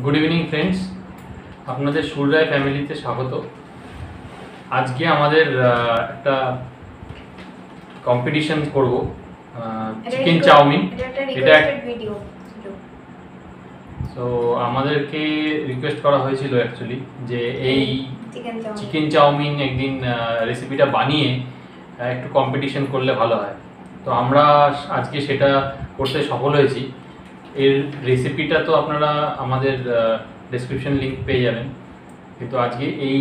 Good evening friends, আপনাদের সুররায় ফ্যামিলিতে স্বাগত। আজকে আমাদের একটা কম্পিটিশন করব, চিকেন চাউমিন। এটা ভিডিও। সো আমাদেরকে রিকোয়েস্ট করা হয়েছিল অ্যাকচুয়ালি যে এই চিকেন চাউমিন একদিন রেসিপিটা বানিয়ে একটু কম্পিটিশন করলে ভালো হয়। তো আমরা আজকে সেটা করতে সফল হয়েছি। এর রেসিপিটা তো আপনারা আমাদের ডেসক্রিপশন লিঙ্ক পেয়ে যাবেন, কিন্তু আজকে এই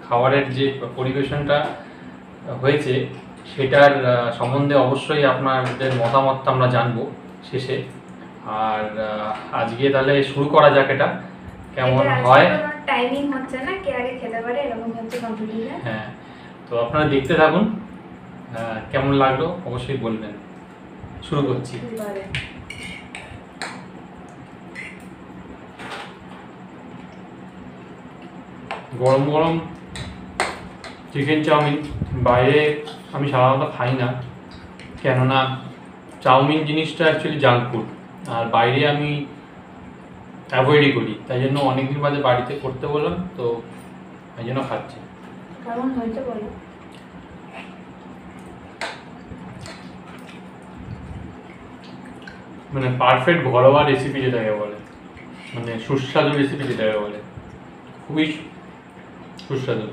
খাবারের যে পরিবেশনটা হয়েছে সেটার সম্বন্ধে অবশ্যই আপনাদের মতামতটা আমরা জানবো শেষে। আর আজকে তাহলে শুরু করা যাক, এটা কেমন হয়। টাইমিং হচ্ছে না, কে আগে খেতে পারে এরকম হচ্ছে কম্পিটিশন। হ্যাঁ, তো আপনারা দেখতে থাকুন, কেমন লাগলো অবশ্যই বলবেন। শুরু করছি। গরম গরম চিকেন চাউমিন বাইরে আমি সাধারণত খাই না, কেননা চাউমিন জিনিসটা অ্যাকচুয়ালি জাঙ্ক ফুড, আর বাইরে আমি অ্যাভয়েডই করি। তাই জন্য অনেকদিন বাদে বাড়িতে করতে বললাম, তো তাই জন্য খাচ্ছি। কেমন হয়েছে বলো? মানে পারফেক্ট ঘরোয়া রেসিপি যেটাকে বলে, মানে সুস্বাদু রেসিপি যেটাকে বলে, খুবই সুস্বাদু।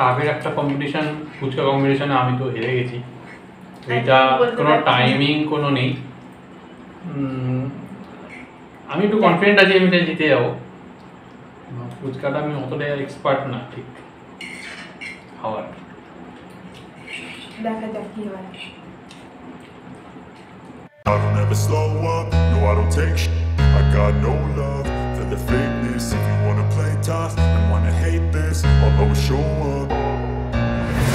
আগের একটা কম্পিটিশন, ফুচকা কম্পিটিশনে আমি তো হেরে গেছি। এটা কোনো টাইমিং কোনো নেই, আমি একটু কনফিডেন্ট আছি আমি এটা জিতে যাবো। ফুচকাটা আমি অতটা এক্সপার্ট না ঠিক খাওয়ার। দেখা যাক কি হয়। I don't ever slow up, no I don't take shit. I got no love for the fakeness. If you wanna play tough and wanna hate this, I'll always show up.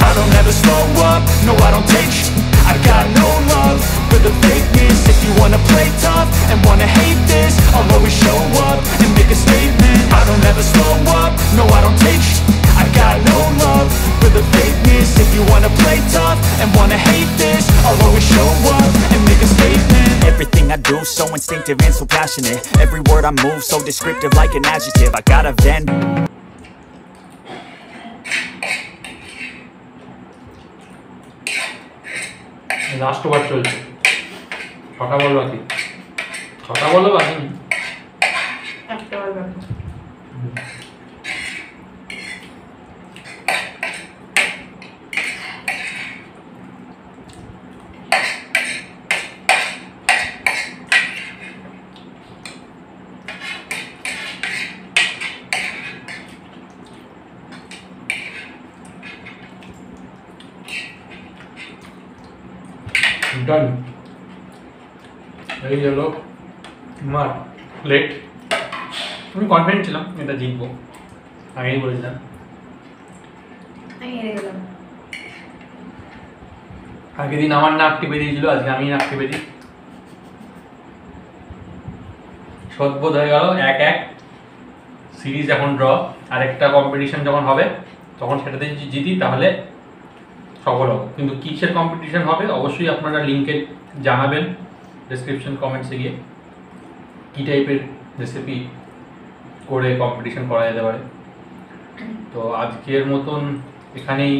I don't ever slow up, no I don't take shit. I got no love for the fakeness. If you wanna play tough and wanna hate this, I'll always show up and make a statement. I don't ever slow up, no I don't take shit. I got no love for the fakeness. If you wanna play tough and wanna hate this, I'll always show up and make a statement. Everything I do so instinctive and so passionate. Every word I move so descriptive like an adjective. I got a vent. Last over চলছে, ছটা বল বাকি, ছটা বল বাকি, একটা বল বাকি। ডান। এই গেল আমার প্লেট। আমি কনফিডেন্ট ছিলাম এটা জিতবো, আগেই বলেছিলাম। আমি হেরে গেলাম। আগের দিন আমার নাক টিপে দিয়েছিল, আজকে আমি নাক টিপে দিই। সদ্বোধ হয়ে গেল 1-1 সিরিজ। এখন ড্র। আরেকটা কম্পিটিশন যখন হবে তখন সেটাতে যদি জিতি তাহলে সফল হবো। কিন্তু কিসের কম্পিটিশন হবে অবশ্যই আপনারা লিঙ্কে জানাবেন ডেসক্রিপশন কমেন্টসে গিয়ে, কী টাইপের রেসিপি করে কম্পিটিশন করা যেতে পারে। তো আজকের মতন এখানেই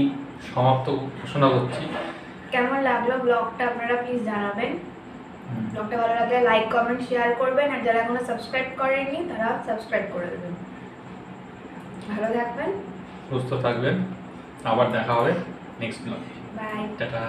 সমাপ্ত ঘোষণা করছি। কেমন লাগলো ব্লগটা আপনারা প্লিজ জানাবেন। ব্লগটা ভালো লাগলে লাইক কমেন্ট শেয়ার করবেন, আর যারা এখনো সাবস্ক্রাইব করেননি তারা সাবস্ক্রাইব করে দেবেন। ভালো থাকবেন, সুস্থ থাকবেন, আবার দেখা হবে নেক্সট ব্লগে। Bye, tata.